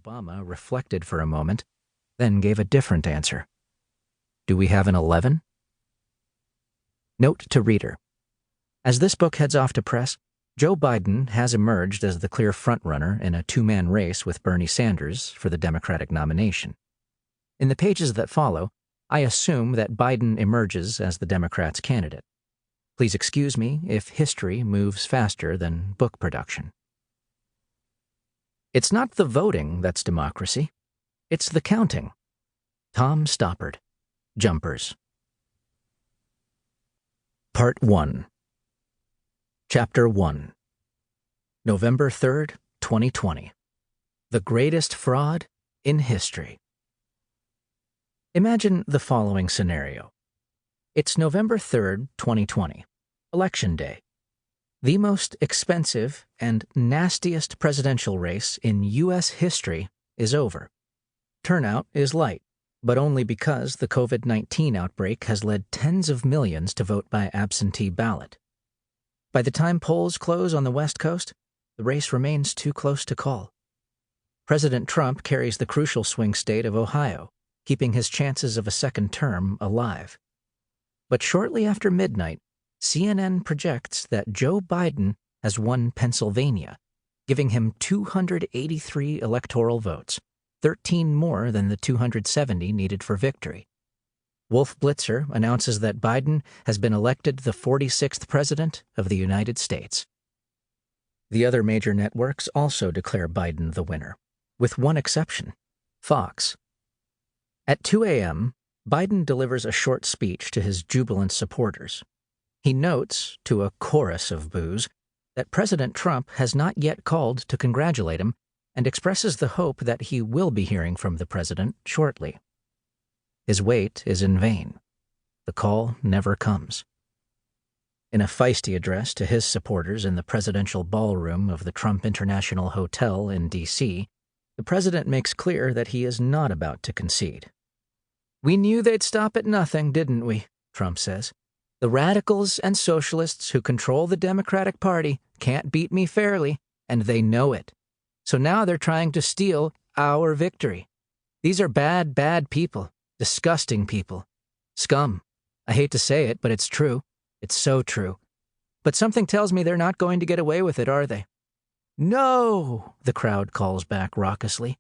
Obama reflected for a moment, then gave a different answer. Do we have an 11? Note to reader. As this book heads off to press, Joe Biden has emerged as the clear frontrunner in a two-man race with Bernie Sanders for the Democratic nomination. In the pages that follow, I assume that Biden emerges as the Democrats' candidate. Please excuse me if history moves faster than book production. It's not the voting that's democracy. It's the counting. Tom Stoppard, Jumpers. Part 1. Chapter 1. November 3rd, 2020. The greatest fraud in history. Imagine the following scenario. It's November 3rd, 2020, Election Day. The most expensive and nastiest presidential race in U.S. history is over. Turnout is light, but only because the COVID-19 outbreak has led tens of millions to vote by absentee ballot. By the time polls close on the West Coast, the race remains too close to call. President Trump carries the crucial swing state of Ohio, keeping his chances of a second term alive. But shortly after midnight, CNN projects that Joe Biden has won Pennsylvania, giving him 283 electoral votes, 13 more than the 270 needed for victory. Wolf Blitzer announces that Biden has been elected the 46th president of the United States. The other major networks also declare Biden the winner, with one exception, Fox. At 2 a.m., Biden delivers a short speech to his jubilant supporters. He notes, to a chorus of boos, that President Trump has not yet called to congratulate him and expresses the hope that he will be hearing from the president shortly. His wait is in vain. The call never comes. In a feisty address to his supporters in the presidential ballroom of the Trump International Hotel in D.C., the president makes clear that he is not about to concede. "We knew they'd stop at nothing, didn't we?" Trump says. "The radicals and socialists who control the Democratic Party can't beat me fairly, and they know it. So now they're trying to steal our victory. These are bad, bad people, disgusting people. Scum. I hate to say it, but it's true. It's so true. But something tells me they're not going to get away with it, are they?" "No," the crowd calls back raucously.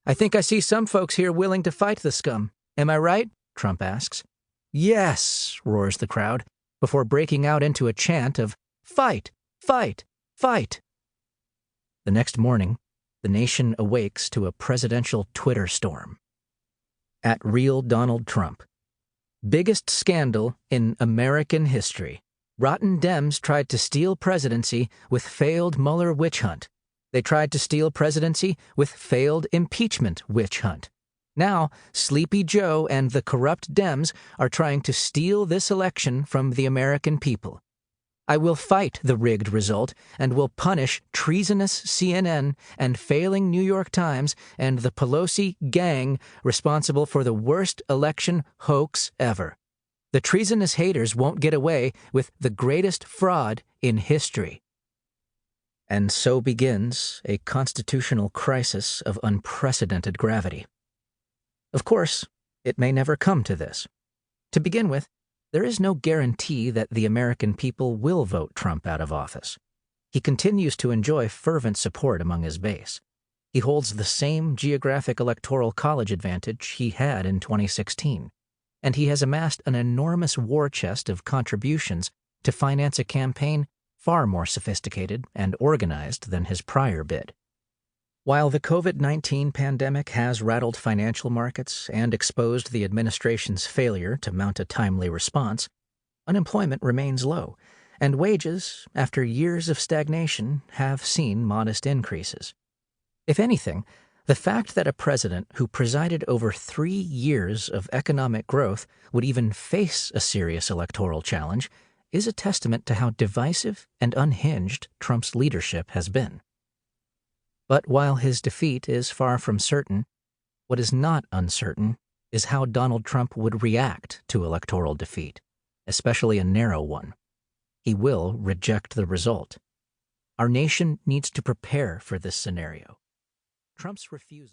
"I think I see some folks here willing to fight the scum. Am I right?" Trump asks. "Yes," roars the crowd, before breaking out into a chant of "Fight! Fight! Fight!" The next morning, the nation awakes to a presidential Twitter storm. At Real Donald Trump. Biggest scandal in American history. Rotten Dems tried to steal presidency with failed Mueller witch hunt. They tried to steal presidency with failed impeachment witch hunt. Now, Sleepy Joe and the corrupt Dems are trying to steal this election from the American people. I will fight the rigged result and will punish treasonous CNN and failing New York Times and the Pelosi gang responsible for the worst election hoax ever. The treasonous haters won't get away with the greatest fraud in history. And so begins a constitutional crisis of unprecedented gravity. Of course, it may never come to this. To begin with, there is no guarantee that the American people will vote Trump out of office. He continues to enjoy fervent support among his base. He holds the same geographic electoral college advantage he had in 2016, and he has amassed an enormous war chest of contributions to finance a campaign far more sophisticated and organized than his prior bid. While the COVID-19 pandemic has rattled financial markets and exposed the administration's failure to mount a timely response, unemployment remains low, and wages, after years of stagnation, have seen modest increases. If anything, the fact that a president who presided over 3 years of economic growth would even face a serious electoral challenge is a testament to how divisive and unhinged Trump's leadership has been. But while his defeat is far from certain, what is not uncertain is how Donald Trump would react to electoral defeat, especially a narrow one. He will reject the result. Our nation needs to prepare for this scenario. Trump's refusal